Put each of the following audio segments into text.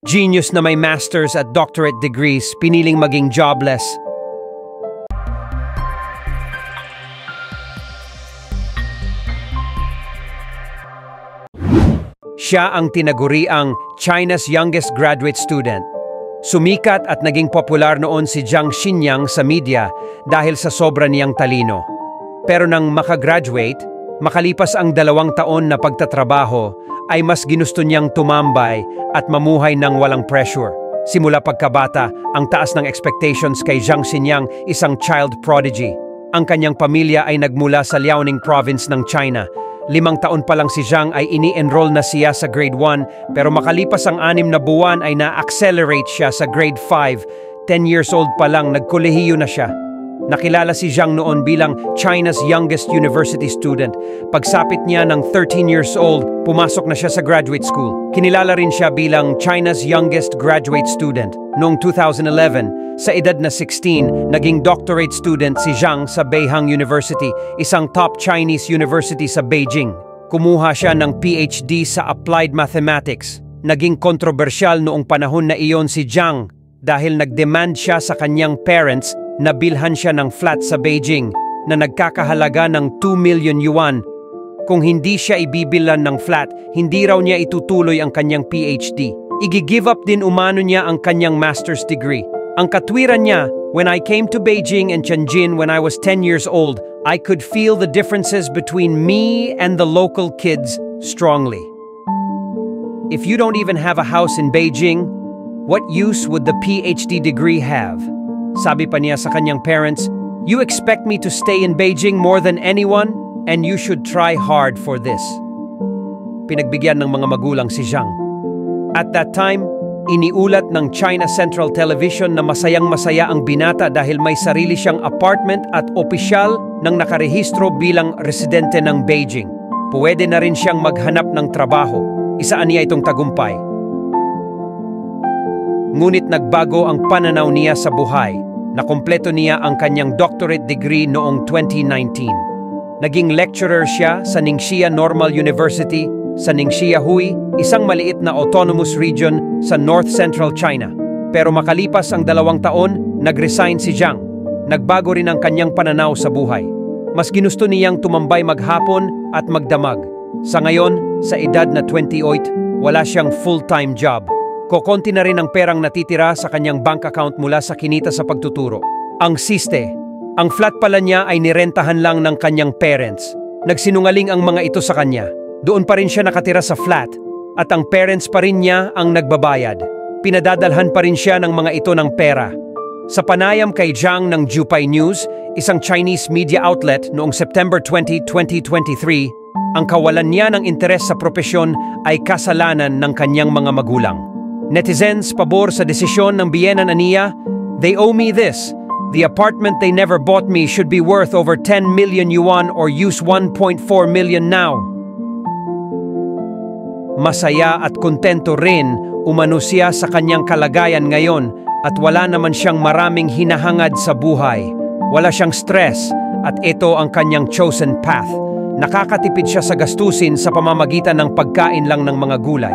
Genius na may master's at doctorate degrees, piniling maging jobless. Siya ang tinaguriang China's youngest graduate student. Sumikat at naging popular noon si Jiang Xinyang sa media dahil sa sobra niyang talino. Pero nang makagraduate, makalipas ang 2 taon na pagtatrabaho, ay mas ginusto niyang tumambay at mamuhay ng walang pressure. Simula pagkabata, ang taas ng expectations kay Jiang Xinyang, isang child prodigy. Ang kanyang pamilya ay nagmula sa Liaoning province ng China. 5 taon pa lang si Jiang ay ini-enroll na siya sa grade 1, pero makalipas ang 6 na buwan ay na-accelerate siya sa grade 5. 10 years old pa lang, nagkolehiyo na siya. Nakilala si Jiang noon bilang China's youngest university student. Pagsapit niya ng 13 years old, pumasok na siya sa graduate school. Kinilala rin siya bilang China's youngest graduate student. Noong 2011, sa edad na 16, naging doctorate student si Jiang sa Beihang University, isang top Chinese university sa Beijing. Kumuha siya ng PhD sa Applied Mathematics. Naging kontrobersyal noong panahon na iyon si Jiang dahil nagdemand siya sa kanyang parents na bilhan siya ng flat sa Beijing na nagkakahalaga ng 2 million yuan. Kung hindi siya ibibilan ng flat, hindi raw niya itutuloy ang kanyang PhD. Igi-give up din umano niya ang kanyang master's degree. Ang katwiran niya, when I came to Beijing and Tianjin when I was 10 years old, I could feel the differences between me and the local kids strongly. If you don't even have a house in Beijing, what use would the PhD degree have? Sabi pa niya sa kanyang parents, "You expect me to stay in Beijing more than anyone, and you should try hard for this." Pinagbigyan ng mga magulang si Jiang. At that time, iniulat ng China Central Television na masayang-masaya ang binata dahil may sarili siyang apartment at opisyal nang nakarehistro bilang residente ng Beijing. Pwede na rin siyang maghanap ng trabaho. Isaan niya itong tagumpay. Ngunit nagbago ang pananaw niya sa buhay. Nakumpleto niya ang kanyang doctorate degree noong 2019. Naging lecturer siya sa Ningxia Normal University sa Ningxia Hui, isang maliit na autonomous region sa North Central China. Pero makalipas ang 2 taon, nag-resign si Jiang. Nagbago rin ang kanyang pananaw sa buhay. Mas ginusto niyang tumambay maghapon at magdamag. Sa ngayon, sa edad na 28, wala siyang full-time job. Kokonti na rin ang perang natitira sa kanyang bank account mula sa kinita sa pagtuturo. Ang siste, ang flat pala niya ay nirentahan lang ng kanyang parents. Nagsinungaling ang mga ito sa kanya. Doon pa rin siya nakatira sa flat at ang parents pa rin niya ang nagbabayad. Pinadadalhan pa rin siya ng mga ito ng pera. Sa panayam kay Jiang ng Jiupei News, isang Chinese media outlet noong September 20, 2023, ang kawalan niya ng interes sa propesyon ay kasalanan ng kanyang mga magulang. Netizens pabor sa desisyon ng biyenan aniya, "They owe me this. The apartment they never bought me should be worth over 10 million yuan or use 1.4 million now." Masaya at kontento rin umano siya sa kanyang kalagayan ngayon at wala naman siyang maraming hinahangad sa buhay. Wala siyang stress at ito ang kanyang chosen path. Nakakatipid siya sa gastusin sa pamamagitan ng pagkain lang ng mga gulay.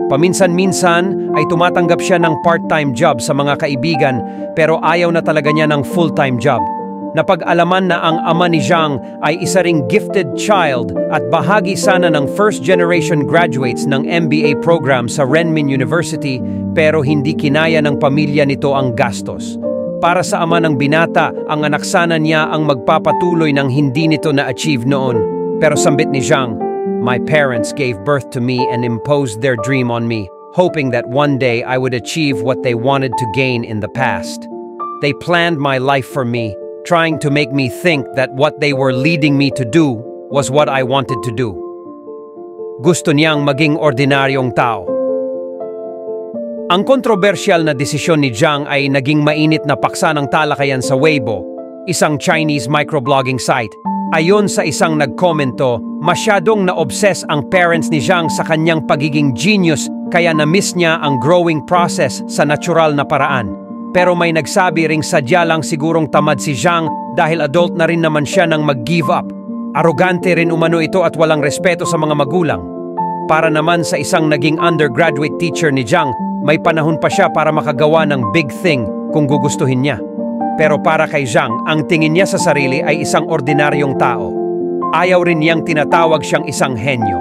Paminsan-minsan ay tumatanggap siya ng part-time job sa mga kaibigan pero ayaw na talaga niya ng full-time job. Napag-alaman na ang ama ni Jiang ay isa ring gifted child at bahagi sana ng first-generation graduates ng MBA program sa Renmin University pero hindi kinaya ng pamilya nito ang gastos. Para sa ama ng binata, ang anak sana niya ang magpapatuloy ng hindi nito na-achieve noon. Pero sambit ni Jiang, "My parents gave birth to me and imposed their dream on me, hoping that one day I would achieve what they wanted to gain in the past. They planned my life for me, trying to make me think that what they were leading me to do was what I wanted to do." Gusto niyang maging ordinaryong tao. Ang kontrobersyal na desisyon ni Jiang ay naging mainit na paksa ng talakayan sa Weibo, isang Chinese microblogging site. Ayon sa isang nagkomento, masyadong na-obsess ang parents ni Jiang sa kanyang pagiging genius kaya na-miss niya ang growing process sa natural na paraan. Pero may nagsabi ring sadya lang sigurong tamad si Jiang dahil adult na rin naman siya nang mag-give up. Arogante rin umano ito at walang respeto sa mga magulang. Para naman sa isang naging undergraduate teacher ni Jiang, May panahon pa siya para makagawa ng big thing kung gugustuhin niya. Pero para kay Zhang, ang tingin niya sa sarili ay isang ordinaryong tao. Ayaw rin niyang tinatawag siyang isang henyo.